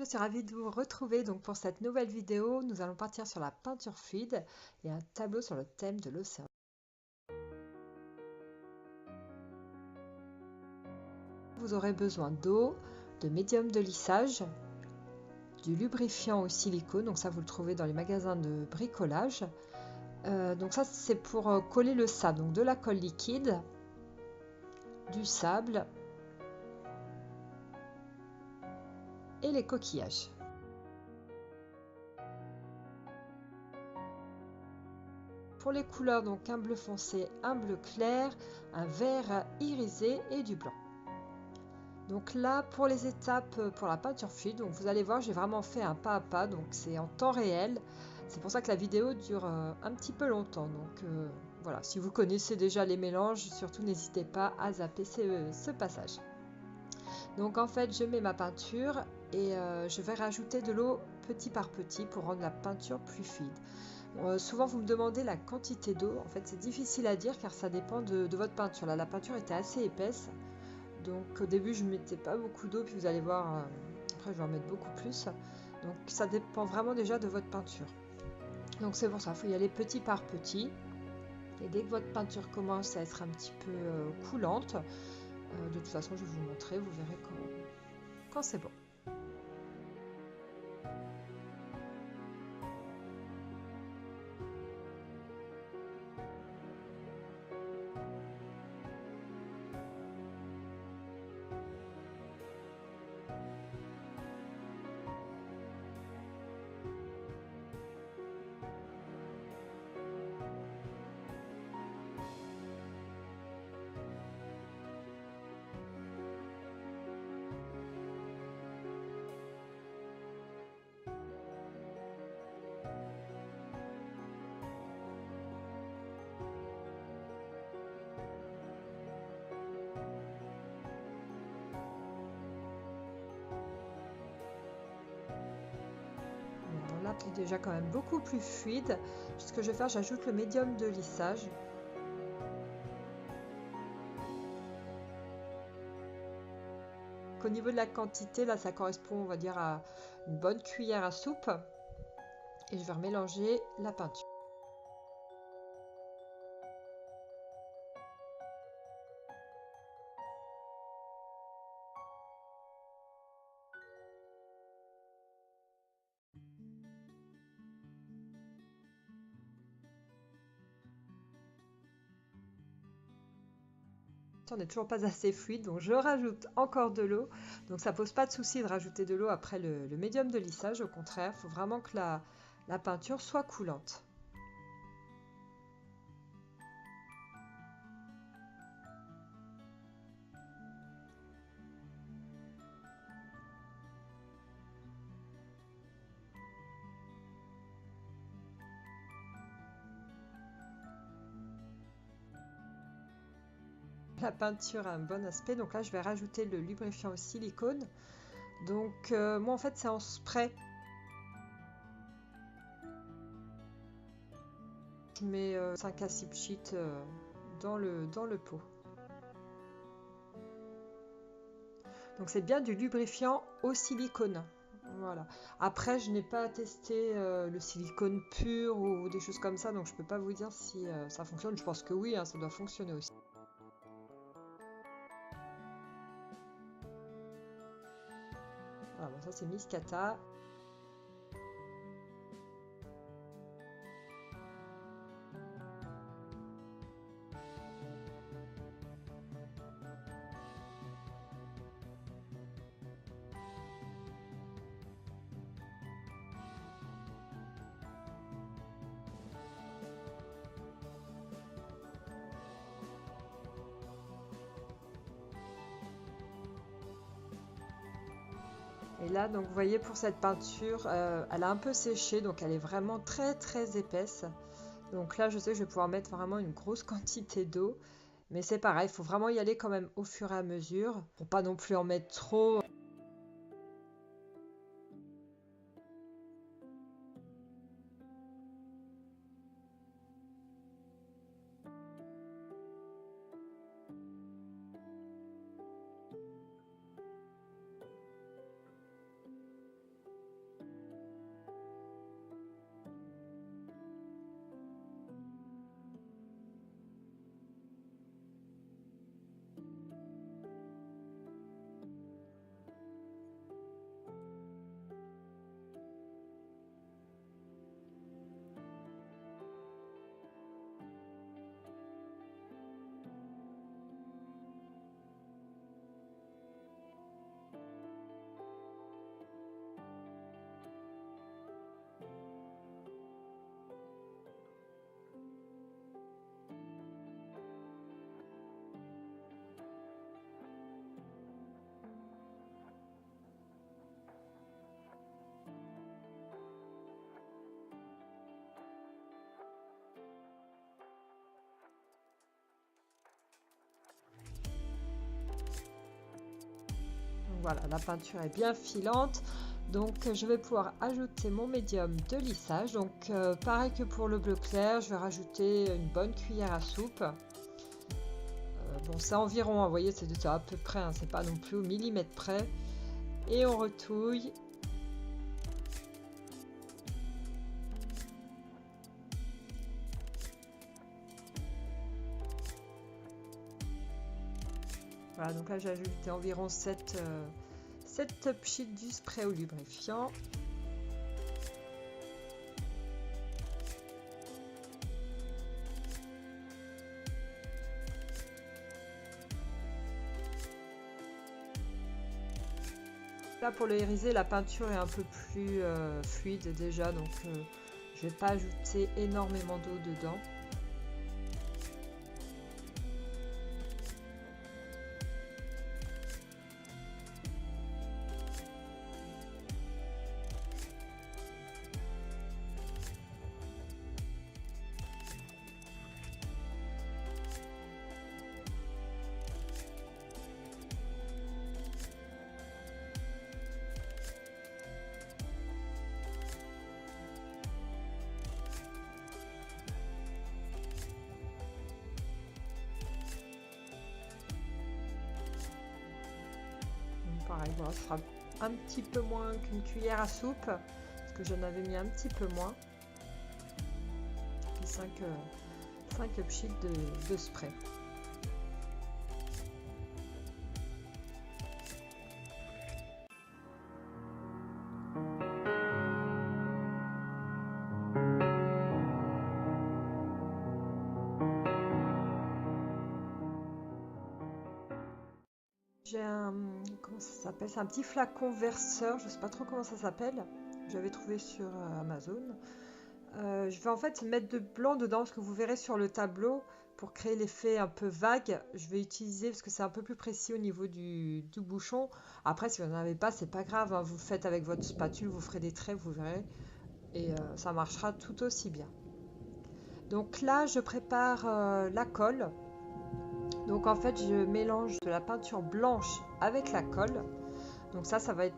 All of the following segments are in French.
je suis ravie de vous retrouver donc pour cette nouvelle vidéo. Nous allons partir sur la peinture fluide et un tableau sur le thème de l'océan. Vous aurez besoin d'eau, de médium de lissage, du lubrifiant au silicone, donc ça vous le trouvez dans les magasins de bricolage. Donc ça c'est pour coller le sable, donc de la colle liquide, du sable et les coquillages. Pour les couleurs, donc un bleu foncé, un bleu clair, un vert irisé et du blanc. Donc là, pour les étapes pour la peinture fluide, donc vous allez voir, j'ai vraiment fait un pas à pas, donc c'est en temps réel. C'est pour ça que la vidéo dure un petit peu longtemps. Donc voilà, si vous connaissez déjà les mélanges, surtout n'hésitez pas à zapper ce passage. Donc en fait, je mets ma peinture et je vais rajouter de l'eau petit par petit pour rendre la peinture plus fluide. Souvent vous me demandez la quantité d'eau. En fait, c'est difficile à dire car ça dépend de votre peinture. Là, la peinture était assez épaisse. Donc au début je ne mettais pas beaucoup d'eau, puis vous allez voir, après je vais en mettre beaucoup plus. Donc ça dépend vraiment déjà de votre peinture. Donc c'est pour ça, il faut y aller petit par petit. Et dès que votre peinture commence à être un petit peu coulante, de toute façon je vais vous montrer, vous verrez quand c'est bon. Là, c'est déjà quand même beaucoup plus fluide. Ce que je vais faire, j'ajoute le médium de lissage. Au niveau de la quantité, là, ça correspond, on va dire, à une bonne cuillère à soupe. Et je vais remélanger la peinture. On n'est toujours pas assez fluide, donc je rajoute encore de l'eau. Donc ça pose pas de souci de rajouter de l'eau après le médium de lissage. Au contraire, il faut vraiment que la peinture soit coulante. La peinture a un bon aspect, donc là je vais rajouter le lubrifiant au silicone. Donc moi en fait c'est en spray. Je mets 5 à 6 sheets dans le pot. Donc c'est bien du lubrifiant au silicone. Voilà. Après, je n'ai pas testé le silicone pur ou des choses comme ça, donc je peux pas vous dire si ça fonctionne. Je pense que oui, hein, ça doit fonctionner aussi. Voilà, bon, ça c'est Miscata. Et là, donc vous voyez pour cette peinture, elle a un peu séché, donc elle est vraiment très très épaisse. Donc là, je sais que je vais pouvoir mettre vraiment une grosse quantité d'eau. Mais c'est pareil, il faut vraiment y aller quand même au fur et à mesure, pour pas non plus en mettre trop. voilà, la peinture est bien filante. Donc je vais pouvoir ajouter mon médium de lissage. Donc pareil que pour le bleu clair, je vais rajouter une bonne cuillère à soupe. Bon, c'est environ, hein, vous voyez, c'est à peu près, hein, c'est pas non plus au millimètre près. Et on retouille. Voilà, donc là j'ai ajouté environ 7 top sheets du spray au lubrifiant. Là pour le iriser, la peinture est un peu plus fluide déjà, donc je vais pas ajouter énormément d'eau dedans. Pareil, voilà, ce sera un petit peu moins qu'une cuillère à soupe, parce que j'en avais mis un petit peu moins. Puis 5 sheets de spray. J'ai un, comment ça s'appelle? C'est un petit flacon verseur, je sais pas trop comment ça s'appelle. J'avais trouvé sur Amazon. Je vais en fait mettre de blanc dedans parce que vous verrez sur le tableau, pour créer l'effet un peu vague, je vais utiliser, parce que c'est un peu plus précis au niveau du bouchon. Après, si vous n'en avez pas, c'est pas grave, hein, vous faites avec votre spatule, vous ferez des traits, vous verrez. Et ça marchera tout aussi bien. Donc là, je prépare la colle. Donc en fait, je mélange de la peinture blanche avec la colle. Donc ça va être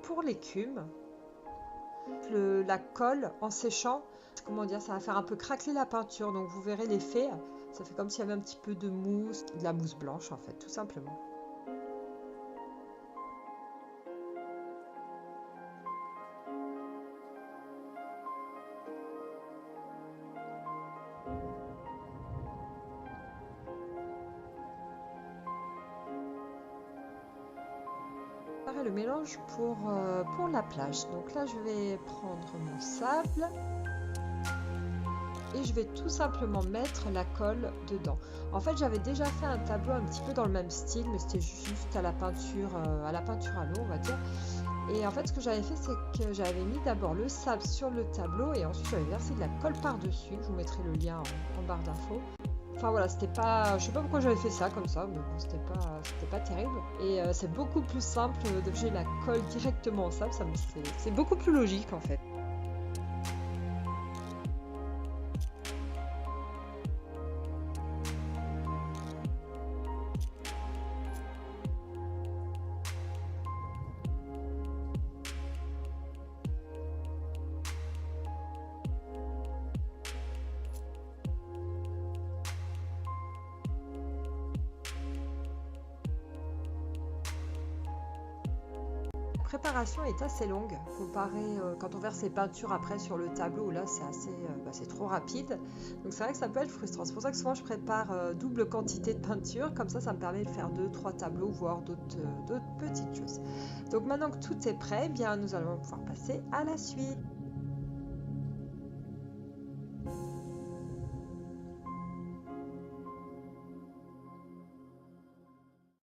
pour l'écume. La colle, en séchant, comment dire, ça va faire un peu craquer la peinture. Donc vous verrez l'effet. Ça fait comme s'il y avait un petit peu de mousse, de la mousse blanche en fait, tout simplement. Le mélange pour la plage. Donc là je vais prendre mon sable et je vais tout simplement mettre la colle dedans. En fait j'avais déjà fait un tableau un petit peu dans le même style, mais c'était juste à la peinture à l'eau on va dire. Et en fait ce que j'avais fait, c'est que j'avais mis d'abord le sable sur le tableau et ensuite j'avais versé de la colle par dessus. Je vous mettrai le lien en barre d'infos. Enfin voilà, c'était pas, je sais pas pourquoi j'avais fait ça comme ça, mais bon, c'était pas terrible. Et c'est beaucoup plus simple de j'ai la colle directement au sable, c'est beaucoup plus logique en fait. Préparation est assez longue comparé quand on verse les peintures après sur le tableau, là c'est assez c'est trop rapide, donc c'est vrai que ça peut être frustrant. C'est pour ça que souvent je prépare double quantité de peinture, comme ça me permet de faire 2-3 tableaux, voire d'autres petites choses. Donc maintenant que tout est prêt, eh bien nous allons pouvoir passer à la suite.